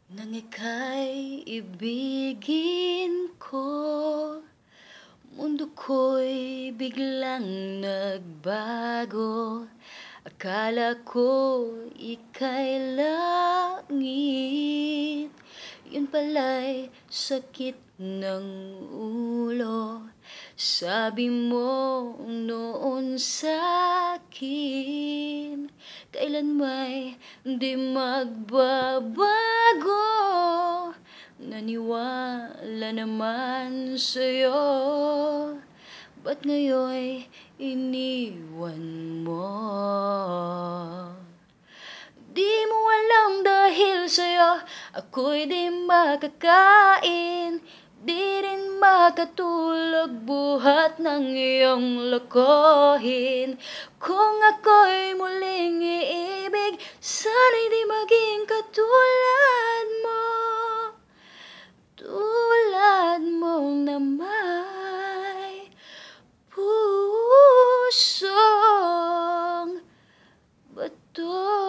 Nang ika'y ibigin ko, mundo ko'y biglang nagbago. Akala ko ika'y langit, yun pala'y sakit ng ulo. Sabi mo noon sa'kin, kailan may di magbabago. Naniwala naman sa'yo, ba't ngayon'y iniwan mo? Di mo alam dahil sa'yo ako'y di makakain, di rin makatulog buhat ng iyong lokohin. Kung ako'y muling iibig, sana'y di maging katulad mo. Tulad mo na may pusong bato.